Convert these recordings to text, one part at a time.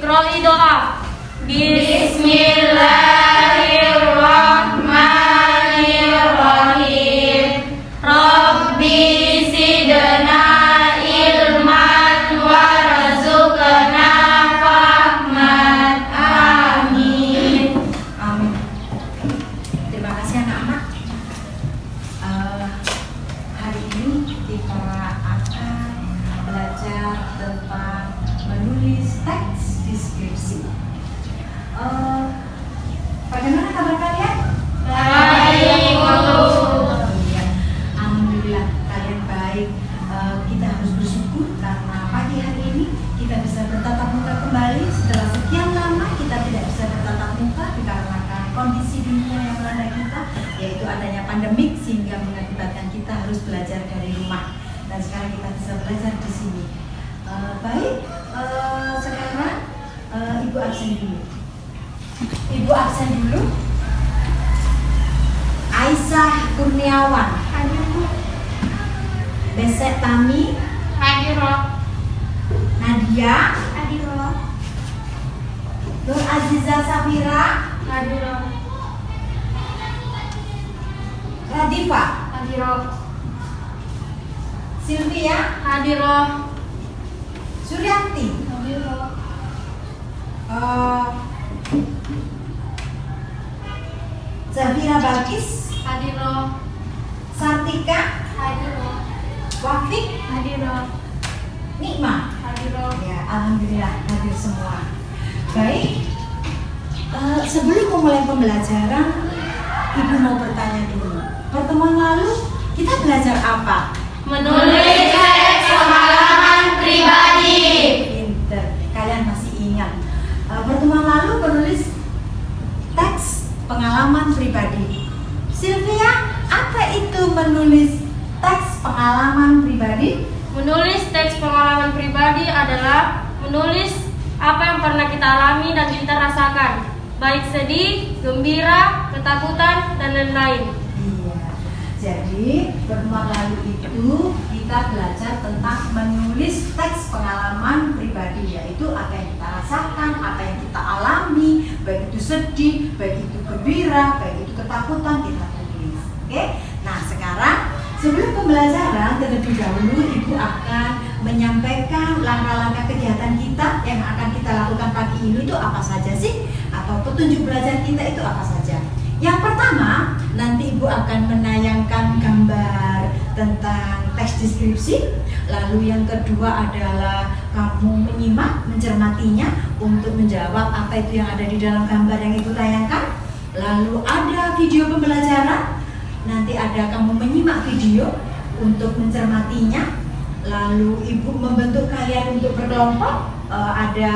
Roli doa. Bismillahirrahmanirrahim. Rabbi zidna ilman warzuqna fahman. Amin. Amin. Terima kasih anak-anak. Hari ini kita akan belajar tentang menulis teks deskripsi. Bagaimana kabar kalian? Baik, Bu. Ya, alhamdulillah kalian baik. Kita harus bersyukur karena pagi hari ini kita bisa bertatap muka kembali setelah sekian lama kita tidak bisa bertatap muka dikarenakan kondisi dunia yang melanda kita, yaitu adanya pandemik sehingga mengakibatkan kita harus belajar dari rumah. Dan sekarang kita bisa belajar di sini. Sekarang Ibu absen dulu. Ibu absen dulu. Aisyah Kurniawan. Hadir, Bu. Besek Tami. Hadir, Nadia. Hadir, Nur Aziza Safira. Hadir, Radifa. Hadir, Sylvia. Hadir. Suryanti. Hadir, Zafira Balkis. Hadir. Sartika. Hadir, Wafik. Hadir, Nikma. Hadir. Ya, alhamdulillah hadir semua. Baik. Sebelum memulai pembelajaran, Ibu mau bertanya dulu. Pertemuan lalu kita belajar apa? Menulis teks pengalaman pribadi. Pinter. Kalian masih ingat? Pertemuan lalu menulis teks pengalaman pribadi. Sylvia, apa itu menulis teks pengalaman pribadi? Menulis teks pengalaman pribadi adalah menulis apa yang pernah kita alami dan kita rasakan, baik sedih, gembira, ketakutan, dan lain-lain. Iya. Jadi pertemuan lalu itu kita belajar tentang menulis teks pengalaman pribadi, yaitu apa yang kita rasakan, apa yang kita alami, baik itu sedih, baik itu gembira, baik itu ketakutan, kita tulis. Oke? Nah, sekarang sebelum pembelajaran terlebih dahulu Ibu akan menyampaikan langkah-langkah kegiatan kita yang akan kita lakukan pagi ini itu apa saja sih, atau petunjuk belajar kita itu apa saja. Yang pertama, nanti Ibu akan menayangkan gambar tentang teks deskripsi. Lalu yang kedua adalah kamu menyimak, mencermatinya untuk menjawab apa itu yang ada di dalam gambar yang Ibu tayangkan. Lalu ada video pembelajaran. Nanti ada kamu menyimak video untuk mencermatinya. Lalu Ibu membentuk kalian untuk berkelompok. Ada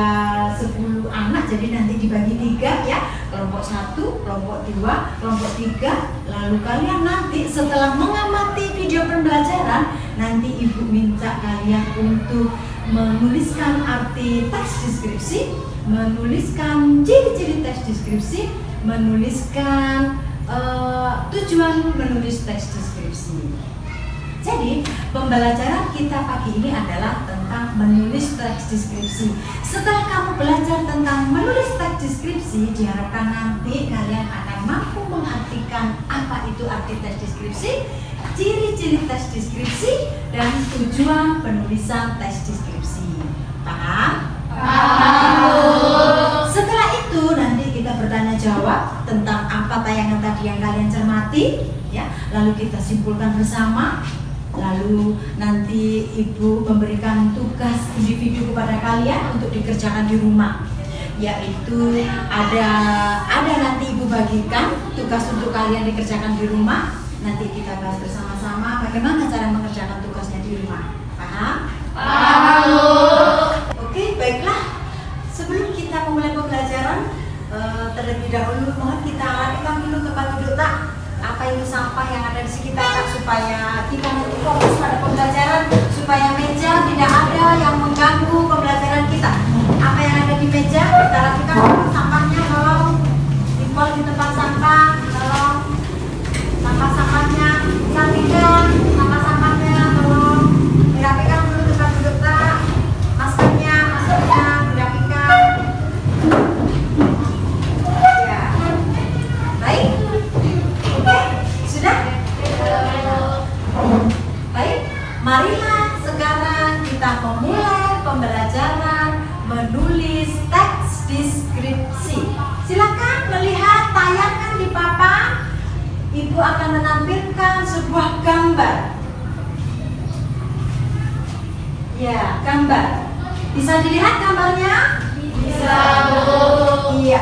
10 anak, jadi nanti dibagi 3 ya. Kelompok 1, kelompok 2, kelompok 3. Lalu kalian nanti setelah mengamati video pembelajaran, nanti Ibu minta kalian untuk menuliskan arti teks deskripsi, menuliskan ciri-ciri teks deskripsi, menuliskan tujuan menulis teks deskripsi. Jadi, pembelajaran kita pagi ini adalah tentang menulis teks deskripsi. Setelah kamu belajar tentang menulis teks deskripsi, diharapkan nanti kalian akan mampu mengartikan apa itu arti teks deskripsi, ciri-ciri teks deskripsi, dan tujuan penulisan teks deskripsi. Paham? Paham. Setelah itu nanti kita bertanya jawab tentang apa tayangan tadi yang kalian cermati, ya. Lalu kita simpulkan bersama. Lalu nanti Ibu memberikan tugas individu kepada kalian untuk dikerjakan di rumah, yaitu ada nanti Ibu bagikan tugas untuk kalian dikerjakan di rumah. Nanti kita bahas bersama-sama bagaimana cara mengerjakan tugasnya di rumah. Paham? Paham, Bu. Oke, baiklah. Sebelum kita memulai pembelajaran, terlebih dahulu mohon kita alihkan dulu tempat duduk tak. Apa itu sampah yang ada di sekitar tak, supaya kita fokus pada pembelajaran, supaya meja tidak ada yang mengganggu pembelajaran kita. Apa yang ada di meja kita rapikan dulu, sampahnya tolong dipol di tempat sampah, tolong sampah-sampahnya cantikan, sampah-sampahnya tolong dirapikan dulu tempat duduk tak, maskernya dirapikan. sekarang kita memulai pembelajaran menulis teks deskripsi. Silakan melihat tayangan di papan. Ibu akan menampilkan sebuah gambar. Ya, gambar. Bisa dilihat gambarnya? Bisa, Bu. Iya.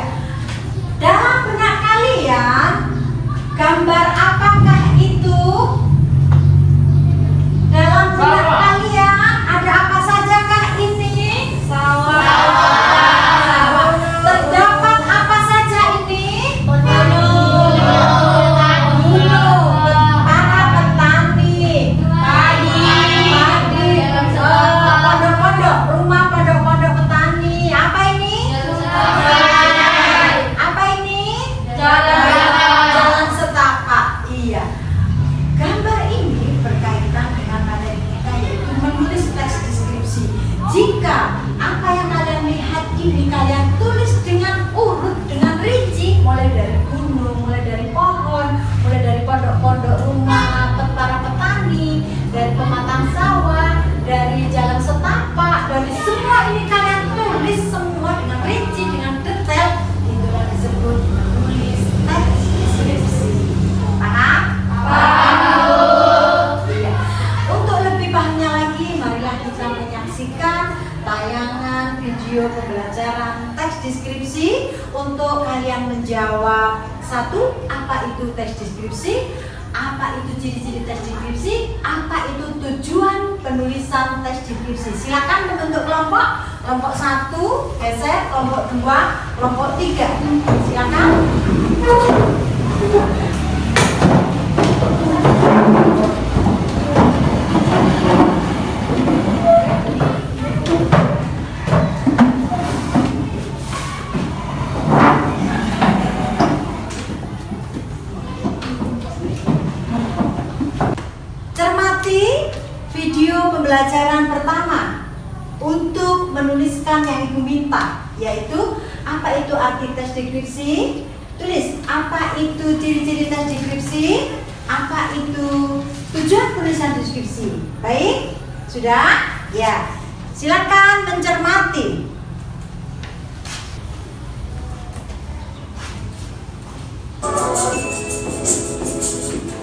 Dalam benak kalian, gambar apakah itu? Dalam benak kalian ada apa saja kah ini? Sawah. Sawah. Terdapat apa saja ini? Gunung. Gunung. Para petani. Padi. Pondok-pondok. Rumah pondok-pondok petani. Apa ini? Apa ini? Jalan setapak. Iya. Gambar ini berkaitan dengan materi kita, yaitu menulis teks deskripsi. Jika apa yang kalian lihat ini kalian tulis dengan urut, dengan rinci, mulai dari gunung, mulai dari pohon, mulai dari pondok-pondok rumah para petani, dari pematang sawah, dari jalan setapak, dari semua ini kalian tulis semua dengan rinci, dengan detail. Itulah disebut menulis teks deskripsi. Paham? Iya. Untuk lebih pahamnya lagi, marilah kita menyaksikan tayangan video pembelajaran teks deskripsi untuk kalian menjawab. Satu, apa itu teks deskripsi? Apa itu ciri-ciri teks deskripsi? Apa itu tujuan penulisan teks deskripsi? Silakan membentuk kelompok. Kelompok 1 geser, kelompok 2, kelompok 3. Silakan. Cermati video pembelajaran pertama untuk menuliskan yang Ibu minta, yaitu apa itu arti teks deskripsi. Tulis apa itu ciri-ciri teks deskripsi, apa itu tujuan penulisan deskripsi. Baik, sudah? Ya, silakan mencermati.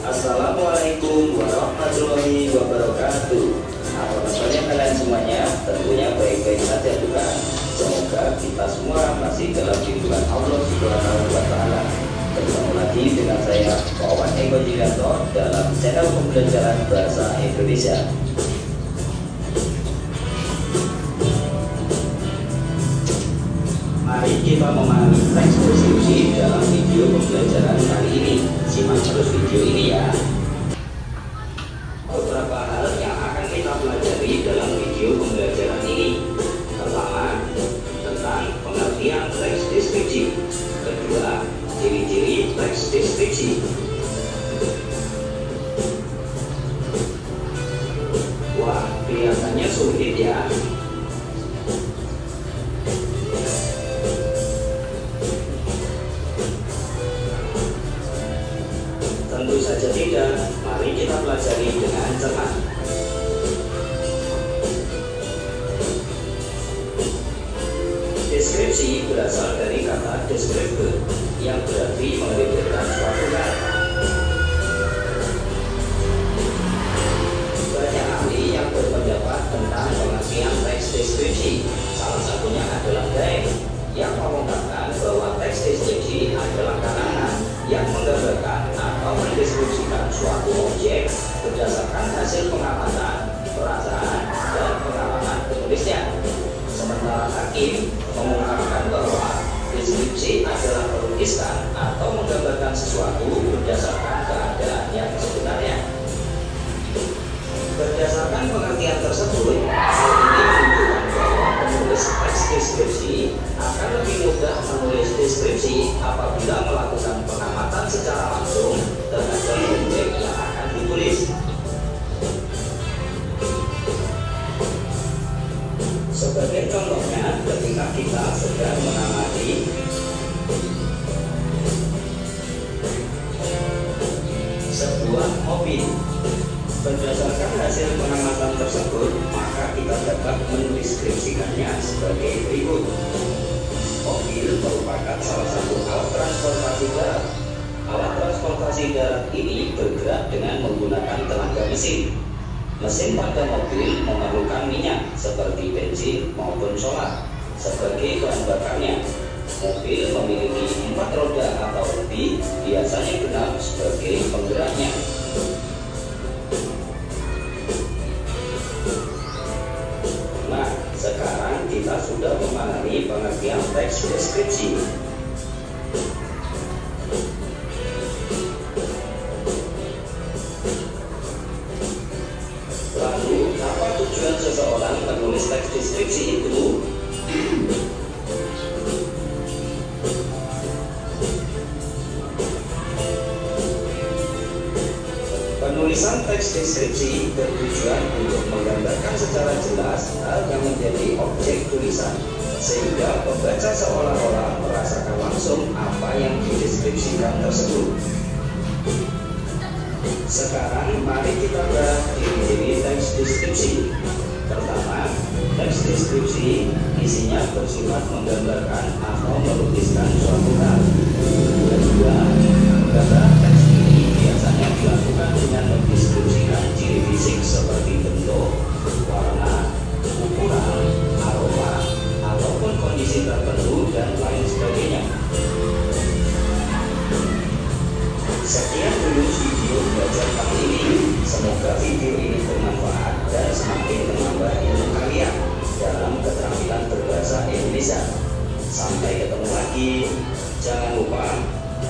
Assalamualaikum warahmatullahi wabarakatuh. Apa kabarnya kalian semuanya? Tentunya baik-baik saja bukan? Semoga kita semua masih dalam lindungan Allah Subhanahu wa Ta'ala. Bertemu lagi dengan saya Wawan Eko Jilianto dalam channel pembelajaran bahasa Indonesia. Mari kita memahami teks deskripsi dalam video pembelajaran kali ini. Simak terus video ini ya. Beberapa hal yang akan kita pelajari dalam video pembelajaran ini. Pertama, tentang pengertian teks deskripsi. Kedua, ciri-ciri teks deskripsi. Wah, kelihatannya sulit ya. Tentu saja tidak. Mari kita pelajari dengan cermat. Deskripsi berasal dari kata describe yang berarti menggambarkan suatu hal. Banyak ahli yang berpendapat tentang pengertian teks deskripsi. Salah satunya adalah Deng yang mengungkapkan bahwa teks deskripsi adalah karangan yang menggambarkan atau mendeskripsikan suatu objek berdasarkan hasil pengamatan, perasaan, dan pengalaman penulisnya. Sementara Hakim mengungkapkan bahwa deskripsi adalah melukiskan atau menggambarkan sesuatu berdasarkan keadaan yang sebenarnya. Berdasarkan pengertian tersebut, hal ini menunjukkan bahwa penulis teks deskripsi akan lebih mudah menulis deskripsi apabila melakukan pengamatan secara langsung terhadap objek yang akan ditulis. Sebagai contohnya, ketika kita sedang mengamati sebuah mobil, berdasarkan hasil pengamatan tersebut, mendeskripsikannya sebagai berikut. Mobil merupakan salah satu alat transportasi darat. Alat transportasi darat ini bergerak dengan menggunakan tenaga mesin. Mesin pada mobil memerlukan minyak seperti bensin maupun solar sebagai bahan bakarnya. Mobil memiliki 4 roda atau lebih, biasanya genap sebagai penggeraknya. Nah, sekarang kita sudah memahami pengertian teks deskripsi. Lalu, apa tujuan seseorang menulis teks deskripsi itu? Penulisan teks deskripsi bertujuan untuk menggambarkan secara jelas hal yang menjadi objek tulisan, sehingga pembaca seolah-olah merasakan langsung apa yang dideskripsikan tersebut. Sekarang mari kita bahas ciri-ciri teks deskripsi. Pertama, teks deskripsi isinya bersifat menggambarkan atau melukiskan suatu hal. Kedua, penggambaran teks ini biasanya dilakukan dengan mendeskripsikan ciri fisik seperti bentuk, warna, ukuran, aroma, ataupun kondisi tertentu dan lain sebagainya. Sekian dulu video belajar kali ini. Semoga video ini bermanfaat dan semakin menambah ilmu kalian dalam keterampilan berbahasa Indonesia. Sampai ketemu lagi. Jangan lupa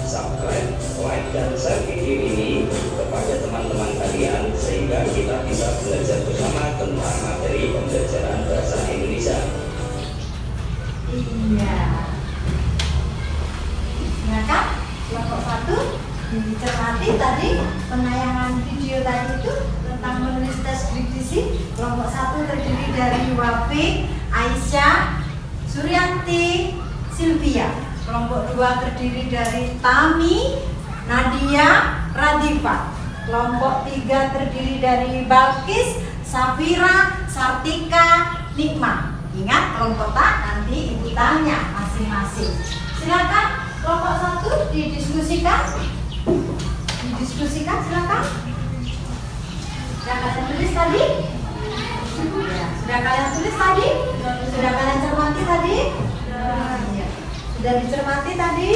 subscribe, like, dan share video ini kepada teman-teman kalian sehingga kita bisa belajar bersama tentang materi pembelajaran bahasa Indonesia. Iya. Ya kan? Kelompok 1 dicermati tadi penayangan video tadi itu tentang menulis deskripsi. Kelompok 1 terdiri dari Wafi, Aisyah, Suryanti, Sylvia. Kelompok 2 terdiri dari Tami, Nadia, Radifa. Kelompok 3 terdiri dari Balkis, Safira, Sartika, Nikma. Ingat kelompok tak nanti ibu tanya masing-masing. Silakan kelompok 1 didiskusikan. Silakan. Sudah kalian tulis tadi? Ya. Sudah kalian tulis tadi? Sudah kalian cermati tadi? Ya. Sudah dicermati tadi?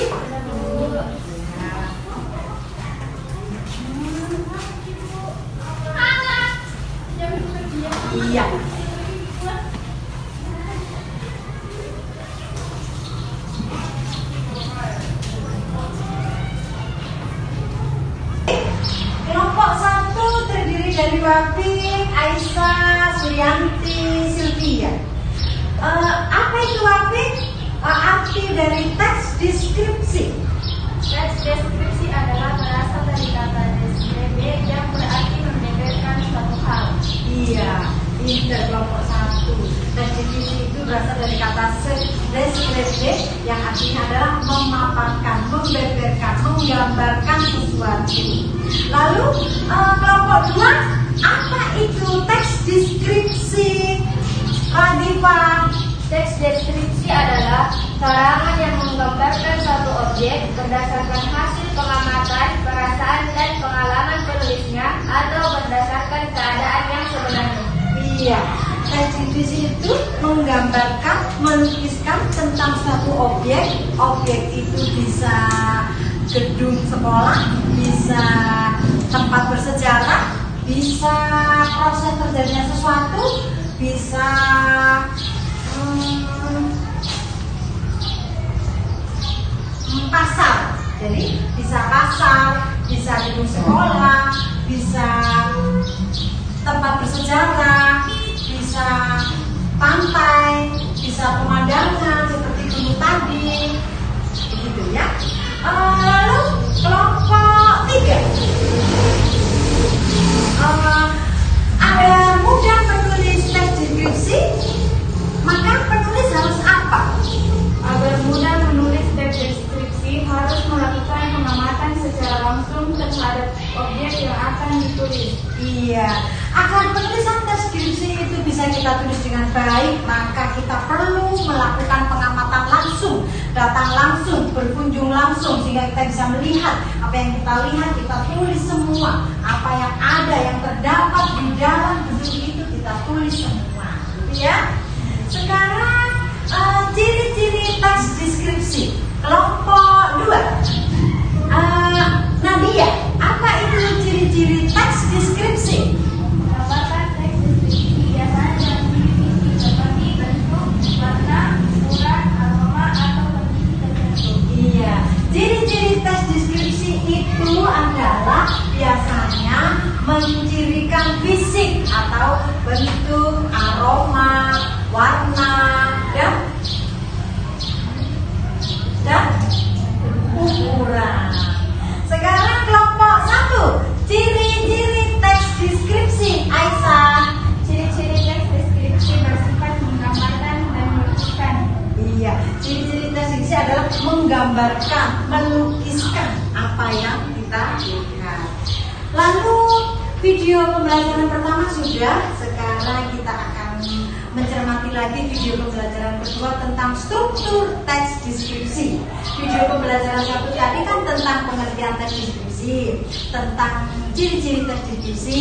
Iya. Kelompok 1 terdiri dari Wafi, Aisyah, Suryanti, Sylvia. Apa itu Wafi? Arti dari teks deskripsi. Teks deskripsi adalah berasal dari kata describe yang berarti membeberkan suatu hal. Iya, pinter kelompok 1. Teks deskripsi itu berasal dari kata describe yang artinya adalah memaparkan, membeberkan, menggambarkan sesuatu. Lalu kelompok 2, apa itu teks deskripsi? Radifa. Teks deskripsi adalah karangan yang menggambarkan suatu objek berdasarkan hasil pengamatan, perasaan, dan pengalaman penulisnya atau berdasarkan keadaan yang sebenarnya. Iya, teks deskripsi itu menggambarkan, melukiskan tentang suatu objek. Objek itu bisa gedung sekolah, bisa tempat bersejarah, bisa proses terjadinya sesuatu, bisa pasar. Jadi bisa pasar, bisa gedung sekolah, bisa tempat bersejarah, bisa pantai, bisa pemandangan seperti gunung tadi, begitu ya. Lalu kelompok 3, agar mudah menulis teks deskripsi, maka penulis harus apa? Agar mudah menulis teks deskripsi harus melakukan pengamatan secara langsung objek yang akan ditulis. Iya, agar penulisan deskripsi itu bisa supaya kita tulis dengan baik, maka kita perlu melakukan pengamatan langsung, datang langsung, berkunjung langsung, sehingga kita bisa melihat apa yang kita lihat, kita tulis semua. Apa yang ada, yang terdapat di dalam gedung itu, kita tulis semua, gitu ya. Sekarang ciri-ciri teks deskripsi kelompok 2. Nadia, apa itu ciri-ciri teks deskripsi? Gambarkan teks deskripsi biasanya memiliki seperti bentuk, warna, ukuran, aroma, atau kondisi tertentu. Iya, ciri-ciri teks deskripsi itu adalah biasanya mencirikan fisik atau bentuk, aroma, warna, dan ukuran. Sekarang kelompok 1, ciri-ciri teks deskripsi. Aisyah. Ciri-ciri teks deskripsi bersifat menggambarkan dan melukiskan. Iya, ciri-ciri teks deskripsi adalah menggambarkan, melukiskan apa yang kita lihat. Lalu video pembelajaran pertama sudah, sekarang kita akan mencermati lagi video pembelajaran kedua tentang struktur teks deskripsi. Video pembelajaran satu tadi kan tentang pengertian teks deskripsi, tentang ciri-ciri teks deskripsi,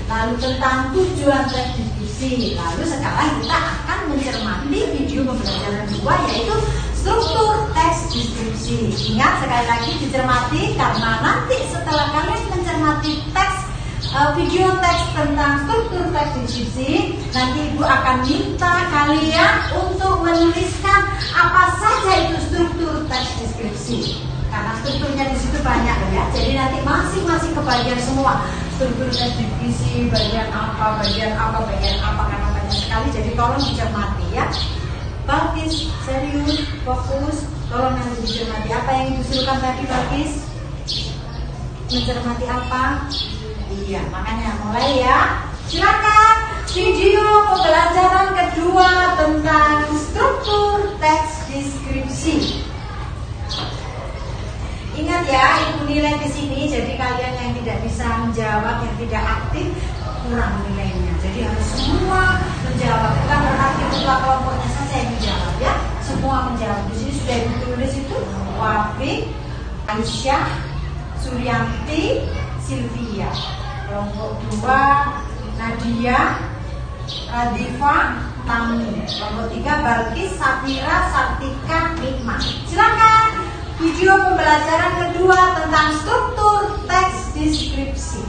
lalu tentang tujuan teks deskripsi. Lalu sekarang kita akan mencermati video pembelajaran kedua, yaitu struktur teks deskripsi. Ingat, sekali lagi dicermati, karena nanti setelah kalian mencermati video teks tentang struktur teks deskripsi, nanti Ibu akan minta kalian untuk menuliskan apa saja itu struktur teks deskripsi. Karena strukturnya di situ banyak ya, jadi nanti masing-masing kebagian semua. Struktur teks deskripsi, bagian apa, karena banyak sekali. Jadi tolong dicermati ya. Balkis, serius, fokus, tolong nanti dicermati. Apa yang disuruhkan tadi, Balkis? Mencermati apa? Iya, makanya mulai ya. Silakan video pembelajaran kedua tentang struktur teks deskripsi. Ingat ya, Ibu nilai di sini. Jadi kalian yang tidak bisa menjawab, yang tidak aktif, kurang nilainya. Jadi harus semua menjawab. Bukan berarti ketua kelompoknya saja yang menjawab ya. Semua menjawab. Di sini sudah Ibu tulis itu Wafik, Aisyah, Suryanti, Sylvia. Kelompok 2 Nadia, Radifa, Tami. Kelompok 3 Balkis, Safira, Sartika, Nikma. Silakan video pembelajaran kedua tentang struktur teks deskripsi.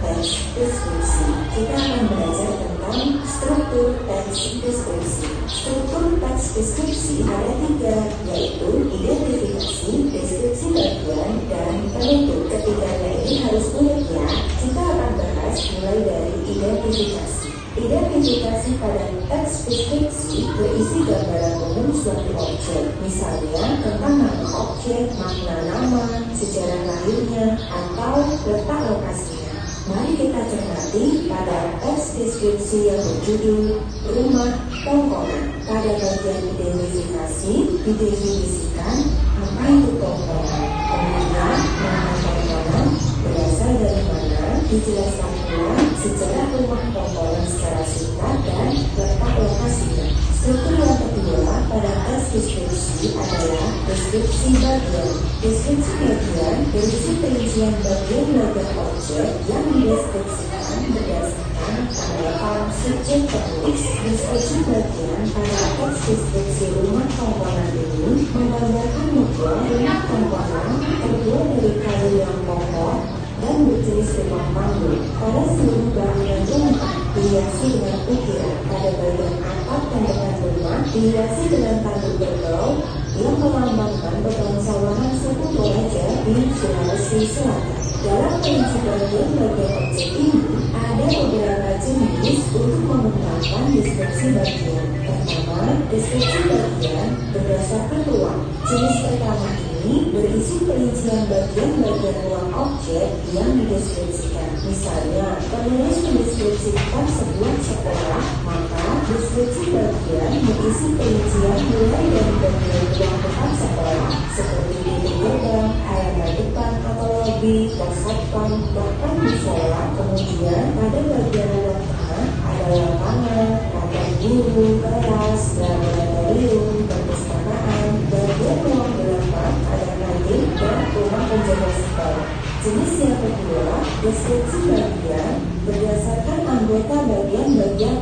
Teks deskripsi. Kita akan belajar tentang struktur teks deskripsi. Struktur teks deskripsi ada 3, yaitu identifikasi, deskripsi bagian, dan penutup. Ketiganya ini harus unik ya. Kita akan bahas mulai dari identifikasi. Identifikasi pada teks deskripsi berisi gambaran umum suatu objek, misalnya tentang nama objek, makna nama, sejarah lahirnya, atau letak lokasinya. Mari kita cermati pada teks deskripsi yang berjudul Rumah Tongkonan. Pada bagian identifikasi, didefinisikan apa itu tongkonan, kemudian nama tongkonan berasal dari mana, dijelaskan pula sejarah rumah tongkonan secara singkat dan letak lokasinya. Struktur yang kedua pada teks deskripsi adalah deskripsi bagian. Deskripsi bagian berisi perincian bagian-bagian objek yang dideskripsikan berdasarkan tanggapan subjek penulis. Deskripsi bagian pada teks deskripsi rumah tongkonan ini menggambarkan model rumah tongkonan terbuat dari kayu yang kokoh dan berjenis rumah panggung. Pada seluruh bangunan rumah dihiasi dengan ukiran. Pada bagian atap tandakan rumah dihiasi dengan tanduk berbau yang melambangkan bebangsawanan suku Toraja di Sulawesi Selatan. Dalam prinsip bagian objek ini ada beberapa jenis untuk mengembangkan deskripsi bagian. Pertama, deskripsi bagian berdasarkan ruang. Jenis pertama ini berisi perincian bagian-bagian ruang objek yang dideskripsikan. Misalnya, penulis mendeskripsikan sebuah sekolah, maka deskripsi bagian berisi perincian mulai dari bagian ruang depan sekolah, seperti pintu gerbang, halaman depan atau lobi, pos satpam, bahkan musola, kemudian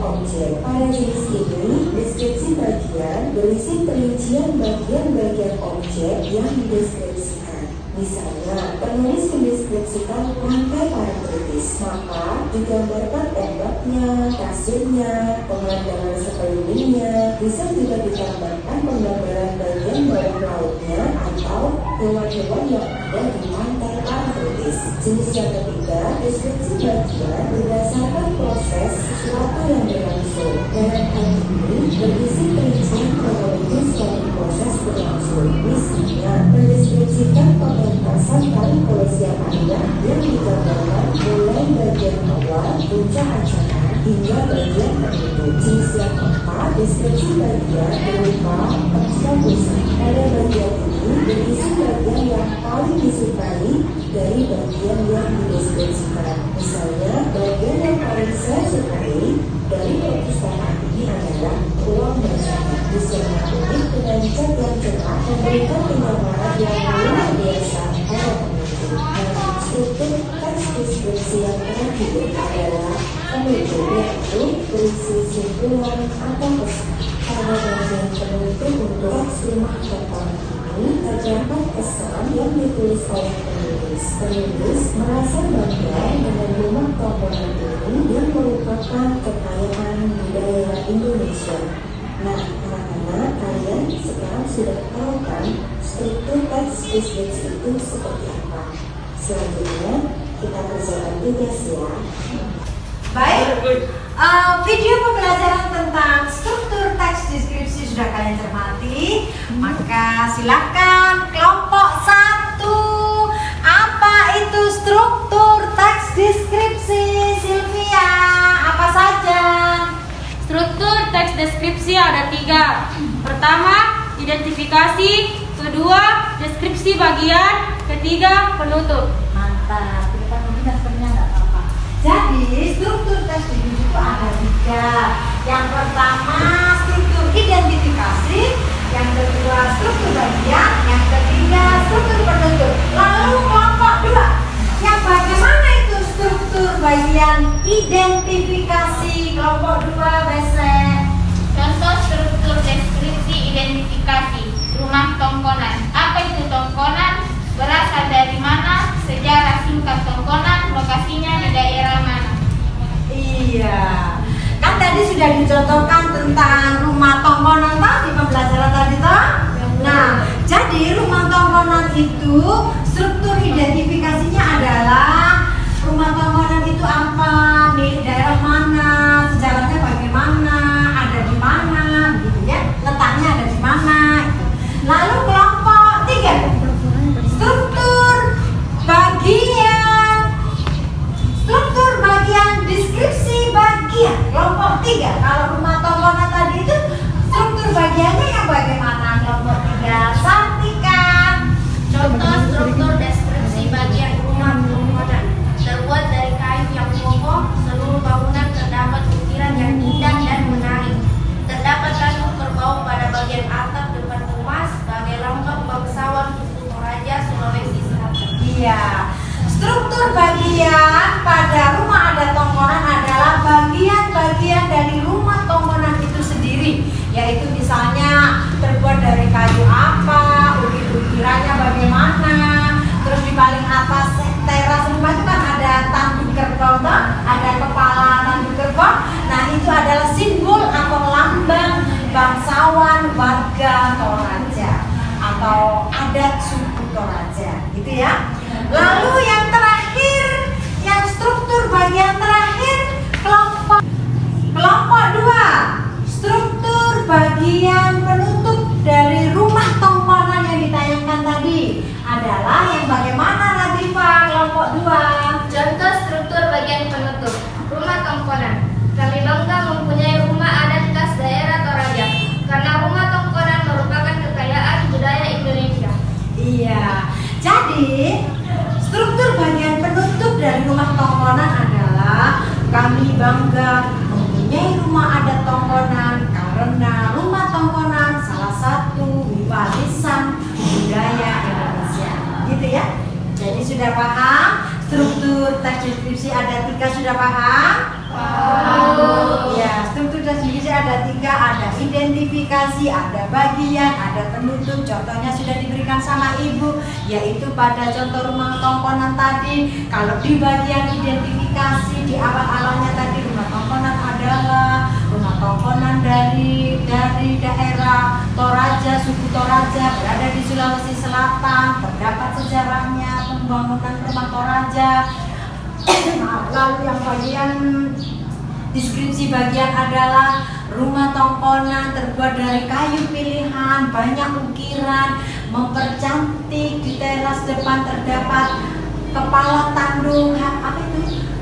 objek. Pada jenis ini, deskripsi bagian berisi perincian bagian-bagian objek yang dideskripsikan. Misalnya, penulis mendeskripsikan rantai parabolitis, maka digambarkan ombaknya, kasirnya, pemandangan sekelilingnya. Bisa juga ditambahkan penggambaran bagian bawah lautnya atau hewan-hewan yang ada di rantai parabolitis. Jenis yang ketiga, deskripsi bagian berdasarkan proses sesuatu yang berlangsung. Dalam hal ini, berisi perincian kronologis dari proses berlangsung. Misalnya, mendeskripsikan pementasan tari Kolosialia yang digambarkan mulai bagian awal puncak acara hingga bagian penutup. Jenis yang keempat, deskripsi bagian berupa ekstraposi. Pada bagian ini berisi bagian yang paling disukai dari bagian yang dideskripsikan. Misalnya, bagian yang paling saya sukai dari perpustakaan ini adalah ruang bacanya. Desainnya unik dengan cat yang cerah memberikan penyamaran yang luar biasa pada pengunjung. Nah, struktur teks deskripsi yang terakhir adalah penutup, yaitu berisi simpulan atau pesan. Pada bagian penutup untuk teks rumah tongkonan ini terdapat pesan yang ditulis oleh penulis. Penulis merasa bangga dengan rumah tongkonan ini yang merupakan kekayaan budaya Indonesia. Nah, anak-anak, kalian sekarang sudah tahu kan struktur teks deskripsi itu seperti apa? Selanjutnya, kita kerjakan tugas ya. Baik, video pembelajaran tentang struktur teks deskripsi sudah kalian cermati. Maka silakan kelompok 1. Apa itu struktur teks deskripsi? Sylvia, apa saja? Struktur teks deskripsi ada 3. Pertama, identifikasi. Kedua, deskripsi bagian. Ketiga, penutup. Mantap, kita mungkin dasarnya nggak apa-apa. Jadi struktur teks deskripsi itu ada 3. Yang pertama struktur identifikasi, yang kedua struktur bagian, yang ketiga struktur penutup. Lalu kelompok 2, yang bagaimana itu struktur bagian identifikasi? Kelompok 2, Besek. Contoh struktur deskripsi identifikasi rumah tongkonan. Apa itu tongkonan? Berasal dari mana? Sejarah singkat tongkonan, lokasinya di daerah mana? Iya, kan tadi sudah dicontohkan tentang rumah tongkonan tadi pembelajaran tadi toh. Nah, jadi rumah tongkonan itu struktur identifikasinya adalah rumah tongkonan itu apa, di daerah mana, sejarahnya bagaimana, ada di mana, gitu ya, letaknya ada di mana. Lalu kelompok 3, struktur bagian. Struktur bagian deskripsi bagian. Kelompok 3, kalau rumah tongkonan tadi itu struktur bagiannya yang bagaimana? Kelompok 3, Sartika. Contoh struktur deskripsi bagian rumah tongkonan. Terbuat dari kayu yang kokoh, seluruh bangunan terdapat ukiran yang indah dan menarik. Terdapat tanduk kerbau pada bagian atap depan rumah sebagai lambang bangsawan suku Toraja, Sulawesi Selatan. Iya. Struktur bagian pada rumah adat tongkonan adalah bagian-bagian dari rumah tongkonan itu sendiri, yaitu misalnya terbuat dari kayu apa, ukir-ukirannya bagaimana, terus di paling atas teras rumah itu kan ada tanduk kerbau, ada kepala tanduk kerbau. Nah, itu adalah simbol atau lambang bangsawan warga Toraja atau adat suku Toraja, gitu ya. Lalu yang terakhir, yang struktur bagian terakhir, kelompok 2, struktur bagian penutup dari rumah tongkonan yang ditayangkan tadi adalah yang bagaimana, Latifa? Kelompok 2. Contoh struktur bagian penutup rumah tongkonan. Kami bangga mempunyai rumah adat khas daerah Toraja karena rumah tongkonan merupakan kekayaan budaya Indonesia. Iya. Jadi struktur bagian penutup dari rumah tongkonan adalah kami bangga mempunyai rumah adat tongkonan karena rumah tongkonan salah satu warisan budaya Indonesia. Gitu ya. Jadi sudah paham struktur teks deskripsi ada 3, sudah paham? Paham. Ya, gizi ada 3, ada identifikasi, ada bagian, ada penutup. Contohnya sudah diberikan sama Ibu, yaitu pada contoh rumah tongkonan tadi. Kalau di bagian identifikasi di awal-awalnya tadi, rumah tongkonan adalah rumah tongkonan dari daerah Toraja, suku Toraja, berada di Sulawesi Selatan. Terdapat sejarahnya pembangunan rumah Toraja. Lalu yang bagian deskripsi bagian adalah rumah tongkonan terbuat dari kayu pilihan, banyak ukiran, mempercantik. Di teras depan terdapat kepala tandung,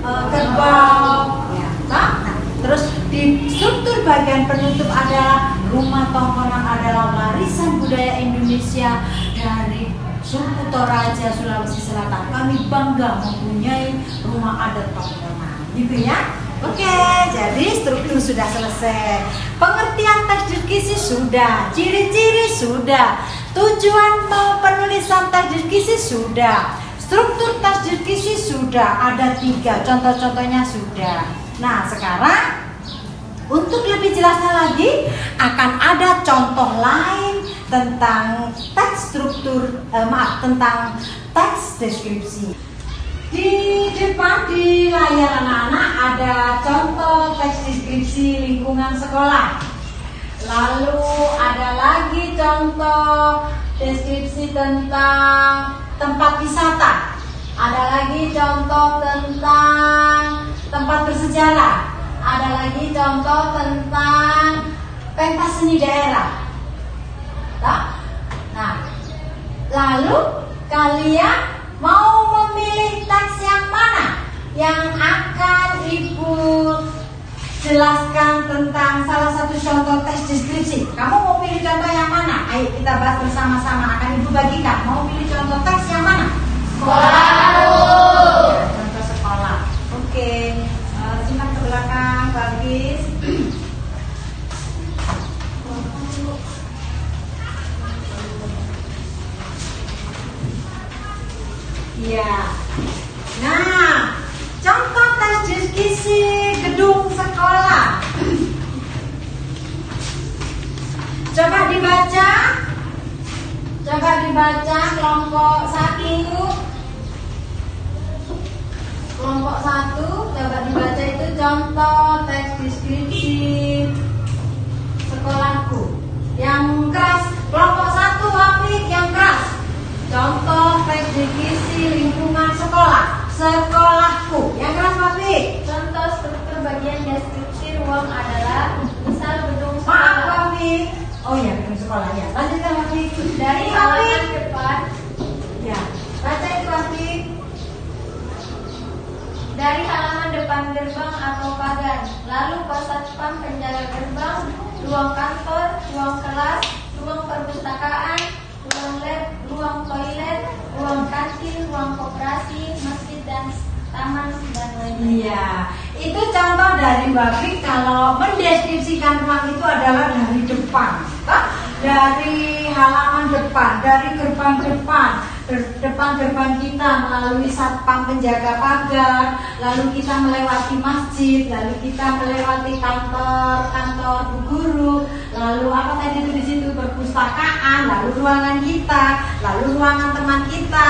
kerbau. Ya, nah, terus di struktur bagian penutup adalah rumah tongkonan adalah warisan budaya Indonesia dari suku Toraja, Sulawesi Selatan. Kami bangga mempunyai rumah adat tongkonan, gitu ya. Oke, jadi struktur sudah selesai. Pengertian teks deskripsi sudah, ciri-ciri sudah, tujuan penulisan teks deskripsi sudah, struktur teks deskripsi sudah, ada 3, contoh-contohnya sudah. Nah, sekarang untuk lebih jelasnya lagi akan ada contoh lain tentang teks struktur, tentang teks deskripsi. Di depan di layar anak-anak ada contoh teks deskripsi lingkungan sekolah. Lalu ada lagi contoh deskripsi tentang tempat wisata. Ada lagi contoh tentang tempat bersejarah. Ada lagi contoh tentang pentas seni daerah. Nah, lalu kalian mau memilih teks yang mana yang akan Ibu jelaskan tentang salah satu contoh teks deskripsi? Kamu mau pilih contoh yang mana? Ayo kita bahas bersama-sama. Akan Ibu bagikan. Mau pilih contoh teks yang mana? Sekolah. Contoh sekolah. Oke. Simak ke belakang, Bagis. Iya. Nah, contoh teks deskripsi gedung sekolah. Coba dibaca. Kelompok 1. Kelompok 1, coba dibaca itu contoh teks deskripsi sekolahku. Yang keras, kelompok 1 Wafik yang keras. Contoh teks deskripsi lingkungan sekolah. Sekolahku. Yang keras Wafik. Contoh struktur bagian deskripsi ruang adalah misal gedung Maaf sekolah. Wafik. Oh ya, gedung sekolah ya. Lanjutkan Wafik. Dari halaman depan, Ya, baca itu Wafik. dari halaman depan gerbang atau pagar, lalu pos satpam penjaga gerbang, ruang kantor, ruang kelas, ruang perpustakaan, ruang lab, ruang toilet, ruang kantin, ruang koperasi, masjid dan taman dan lain-lain. Iya, itu contoh dari Wafik kalau mendeskripsikan ruang itu adalah dari depan, dari halaman depan, dari gerbang depan gerbang kita melalui satpam penjaga pagar, lalu kita melewati masjid, lalu kita melewati kantor bu guru, lalu apa tadi itu di situ perpustakaan, lalu ruangan kita, lalu ruangan teman kita,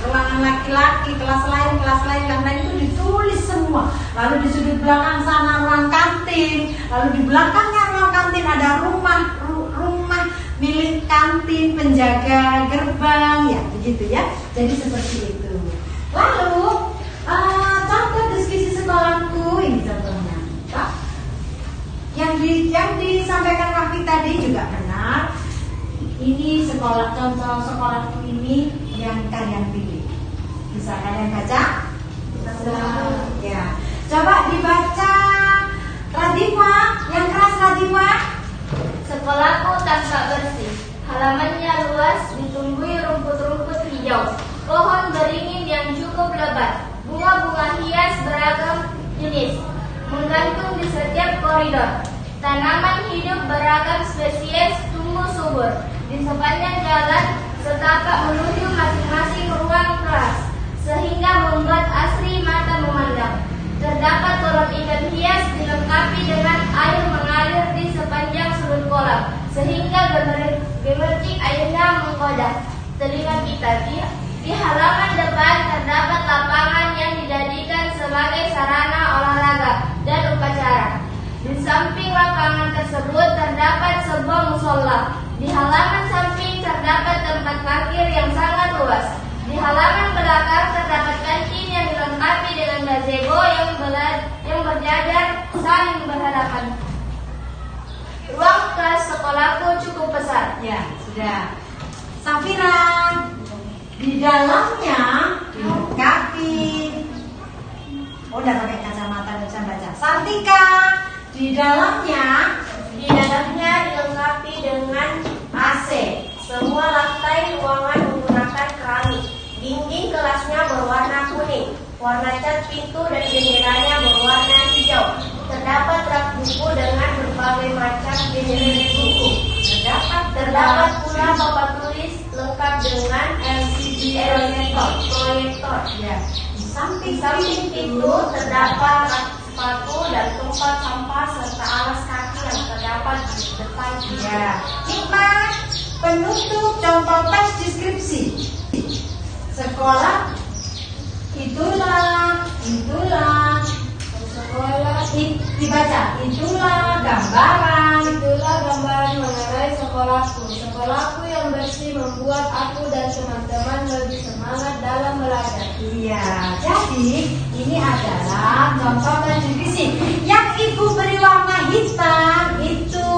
ruangan laki-laki, kelas lain itu ditulis semua. Lalu di sudut belakang sana ruang kantin, lalu di belakangnya ruang kantin ada rumah milik kantin penjaga gerbang, ya begitu ya. Jadi seperti itu. Lalu contoh deskripsi sekolahku ini contohnya, yang disampaikan Wafik tadi juga benar. Ini contoh sekolahku ini yang kalian pilih. Bisa kalian baca? Bisa. Ya. Coba dibaca Radima, yang keras Radima. Sekolahku tampak bersih, halamannya luas, ditumbuhi rumput-rumput hijau, pohon beringin yang cukup lebat, bunga-bunga hias beragam jenis, menggantung di setiap koridor. Tanaman hidup beragam spesies tumbuh subur. Di sepanjang jalan, setapak menuju masing-masing ruang kelas, sehingga membuat asri mata memandang. Terdapat kolam ikan hias dilengkapi dengan air mengalir sehingga gemercik ayeuna menggoda telinga kita. Di halaman depan terdapat lapangan yang dijadikan sebagai sarana olahraga dan upacara. Di samping lapangan tersebut terdapat sebuah musola. Di halaman samping terdapat tempat parkir yang sangat luas. Di halaman belakang terdapat kantin yang dilengkapi dengan gazebo yang berjajar saling berhadapan. Ruang kelas sekolahku cukup besar. Ya, sudah. Safira, di dalamnya dilengkapi. Oh, udah pakai kacamata bisa baca. Sartika, di dalamnya dilengkapi dengan AC. semua lantai ruangan menggunakan keramik. Dinding kelasnya berwarna kuning. Warna cat pintu dan jendelanya berwarna hijau. Terdapat rak buku dengan berbagai macam jenis buku. Terdapat pula papan tulis lengkap dengan LCD proyektor. Ya. Di Di samping samping pintu terdapat rak sepatu dan tempat sampah serta alas kaki yang terdapat di depan pintu. ya. Hikmah penutup contoh teks deskripsi. Sekolah itulah Sekolah dibaca itulah gambaran mengenai sekolahku. Sekolahku yang bersih membuat aku dan teman-teman lebih semangat dalam belajar. Iya, jadi ini adalah contoh deskripsi. Yang ibu beri warna hitam itu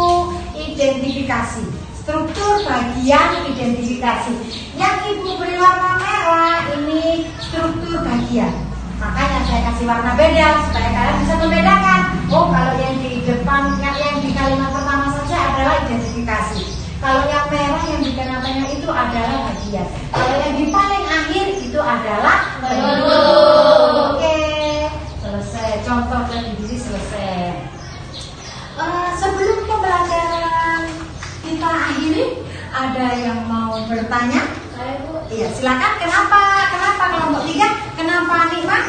identifikasi, struktur bagian identifikasi. Yang ibu beri warna merah ini struktur bagian. Makanya saya kasih warna beda supaya kalian bisa membedakan. Oh, kalau yang di depan, yang di kalimat pertama saja adalah identifikasi. Kalau yang merah yang di tengah-tengah itu adalah bagian. Kalau yang di paling akhir itu adalah bentuk. Oke, selesai. Contoh definisi selesai. Sebelum pembelajaran kita akhiri, ada yang mau bertanya? Saya Bu, Iya, silakan. Kenapa kelompok 3? Kenapa Nikmah?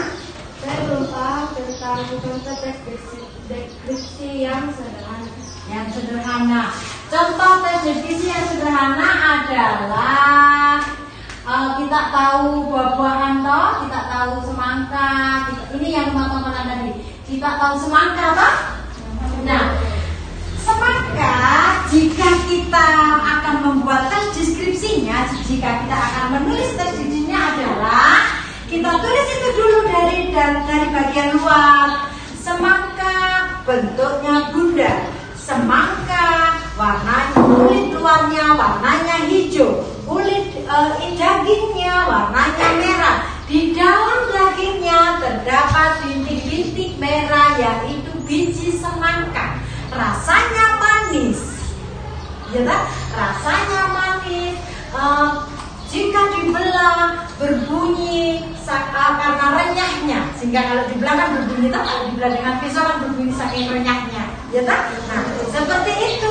saya belum paham tentang contoh deskripsi yang sederhana. Yang sederhana. Contoh deskripsi yang sederhana adalah kita tahu buah-buahan toh, kita tahu semangka. Ini yang teman-teman tadi. Kita tahu semangka toh? Nah, semangka jika kita akan membuat teks deskripsinya, jika kita akan menulis teks deskripsinya adalah kita tulis itu dulu dari bagian luar. Semangka bentuknya bundar. Semangka warna kulit luarnya warnanya hijau. Kulit dagingnya warnanya merah. Di dalam dagingnya terdapat bintik-bintik merah yaitu biji semangka. Rasanya manis. Ya kan? Rasanya manis. Jika dibelah berbunyi karena renyahnya, sehingga kalau dibelah kan berbunyi, kalau dibelah dengan pisau kan berbunyi saking renyahnya, ya tak? Nah, seperti itu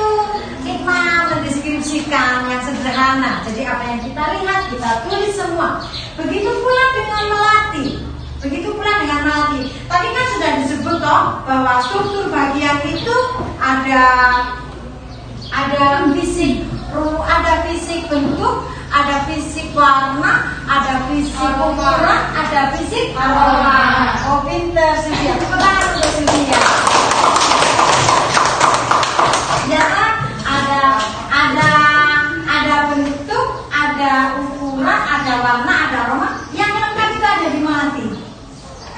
Hikmah mendeskripsikan yang sederhana. Jadi apa yang kita lihat kita tulis semua. Begitu pula dengan melati. Tadi kan sudah disebut toh bahwa struktur bagian itu ada fisik bentuk, ada fisik warna, ada fisik ukuran, ada fisik aroma. Oh, pinter Sylvia. Tepuk tangan untuk Sylvia. Ya, ada bentuk, ada ukuran, ada warna, ada aroma. Yang lengkap itu ada di melati.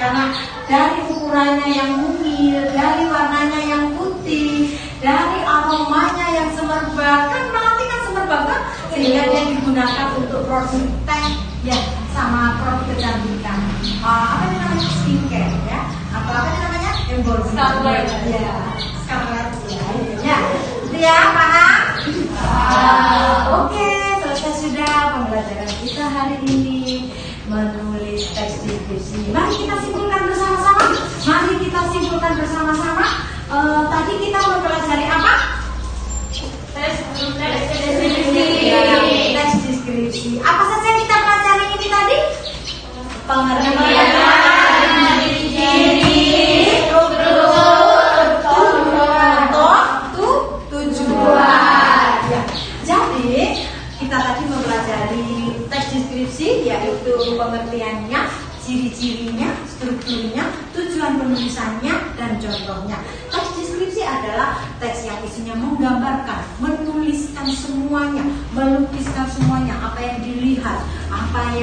Karena dari ukurannya yang mungil, dari warnanya yang putih, dari aromanya yang semerbak, kan melati kan semerbak kan? Sehingga dia digunakan untuk produk teh ya sama produk kecantikan. Apa yang namanya skincare ya? Atau apa yang namanya embulsion? Scarlet ya. Ya, paham? Oke, selesai sudah pembelajaran kita hari ini menulis teks deskripsi. Mari kita simpulkan bersama-sama. Tadi kita mempelajari apa? Teks deskripsi. Apa saja yang kita pelajari ini tadi? Pengertian diri, struktur, tujuan. tulisannya dan contohnya. Teks deskripsi adalah teks yang isinya menggambarkan, menuliskan semuanya, melukiskan semuanya, apa yang dilihat, apa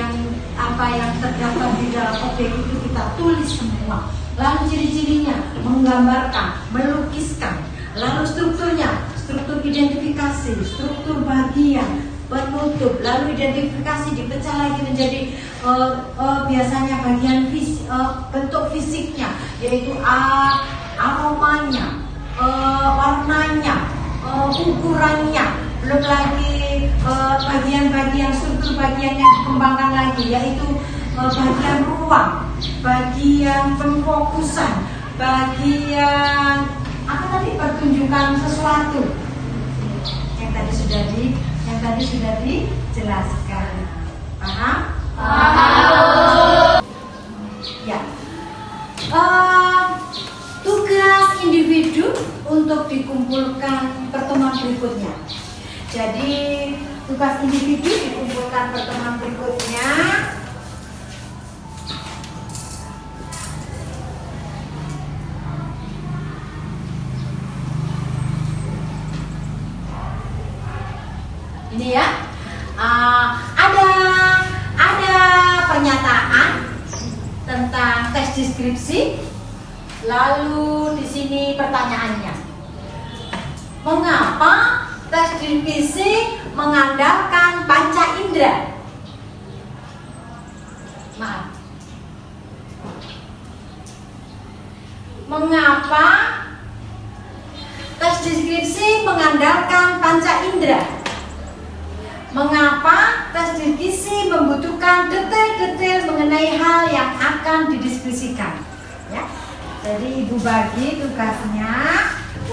yang terdapat di dalam objek itu kita tulis semua. Lalu ciri-cirinya menggambarkan, melukiskan. Lalu strukturnya, struktur identifikasi, struktur bagian, penutup, lalu identifikasi dipecah lagi menjadi biasanya bagian bentuk fisiknya, yaitu aromanya, warnanya, ukurannya, belum lagi bagian-bagian struktur bagian yang dikembangkan lagi, yaitu bagian ruang, bagian pemfokusan, bagian apa tadi, pertunjukan sesuatu yang tadi sudah dijelaskan. Paham? Ya. Tugas individu untuk dikumpulkan pertemuan berikutnya. Jadi tugas individu dikumpulkan pertemuan berikutnya. Ini ya, ada pernyataan tentang teks deskripsi. Lalu di sini pertanyaannya, mengapa teks deskripsi mengandalkan panca indera? Maaf. Mengapa teks deskripsi mengandalkan panca indera? Mengapa teks deskripsi membutuhkan detail-detail mengenai hal yang akan didiskusikan? Ya. Jadi Ibu bagi tugasnya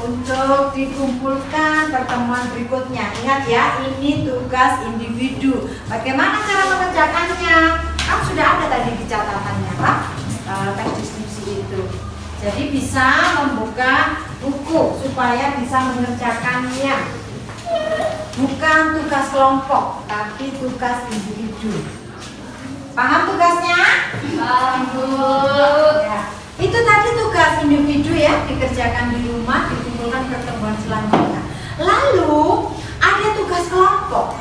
untuk dikumpulkan pertemuan berikutnya. Ingat ya, ini tugas individu. Bagaimana cara mengerjakannya? Kan sudah ada tadi di catatannya, Pak, teks deskripsi itu. Jadi bisa membuka buku supaya bisa mengerjakannya. Bukan tugas kelompok, tapi tugas individu. Paham tugasnya? Paham, Bu. Ya. Itu tadi tugas individu ya, dikerjakan di rumah, dikumpulkan pertemuan selanjutnya. Lalu ada tugas kelompok,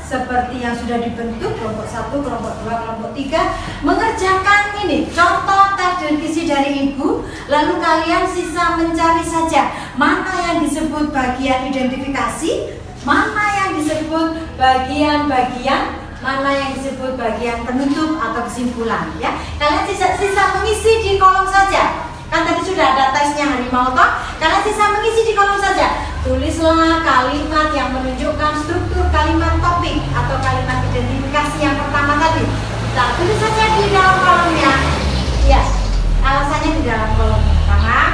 seperti yang sudah dibentuk kelompok 1, kelompok 2, kelompok 3, mengerjakan ini contoh teks deskripsi dari Ibu. Lalu kalian sisa mencari saja mana yang disebut bagian identifikasi, mana yang disebut bagian-bagian, mana yang disebut bagian penutup atau kesimpulan ya. Kalian sisa mengisi di kolom saja. Kan tadi sudah ada tesnya harimau toh. Kalian sisa mengisi di kolom saja. Tulislah kalimat yang menunjukkan struktur kalimat topik atau kalimat identifikasi yang pertama tadi. Kita tulis saja di dalam kolomnya. Ya, alasannya di dalam kolomnya. Paham?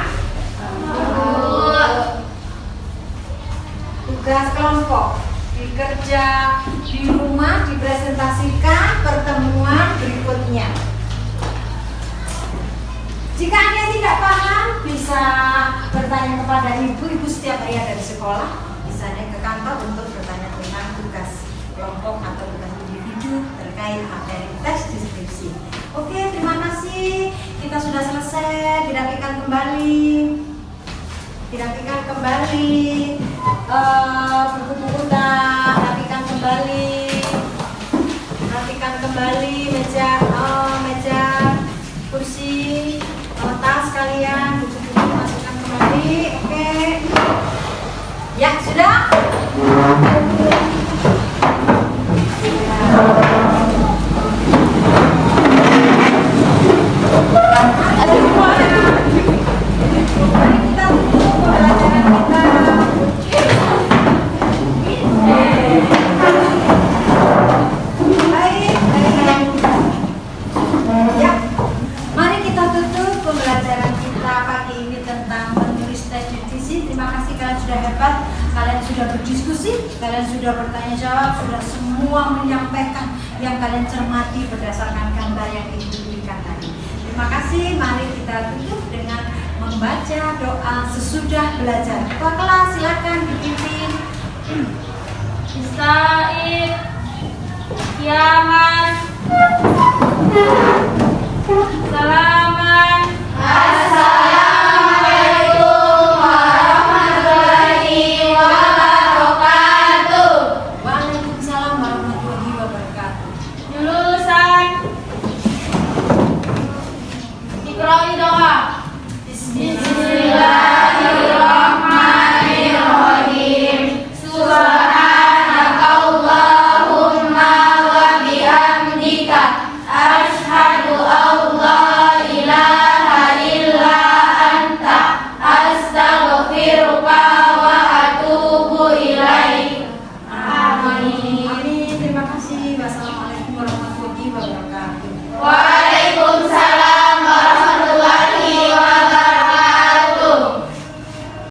Tugas kelompok dikerja di rumah, dipresentasikan pertemuan berikutnya. Jika Anda tidak paham, bisa bertanya kepada Ibu setiap hari ada di sekolah. Bisa naik ke kantor untuk bertanya tentang tugas kelompok atau tugas individu terkait materi teks deskripsi. Oke, terima kasih. Kita sudah selesai. Dirapikan kembali. Buku-buku rapikan kembali meja, kursi, tas kalian, buku-buku masukkan kembali. Oke. Ya, sudah? Ada semua. Mari kita tutup pembelajaran kita. Ya, mari kita tutup pembelajaran kita pagi ini tentang menulis teks deskripsi. Terima kasih, kalian sudah hebat, kalian sudah berdiskusi, kalian sudah bertanya jawab, sudah semua menyampaikan yang kalian cermati berdasarkan gambar yang Ibu berikan tadi. Terima kasih. Mari kita tutup dengan membaca doa sesudah belajar. Ketua kelas silakan dipimpin. Ista'id, Kiaman, Salaman, Assalamualaikum.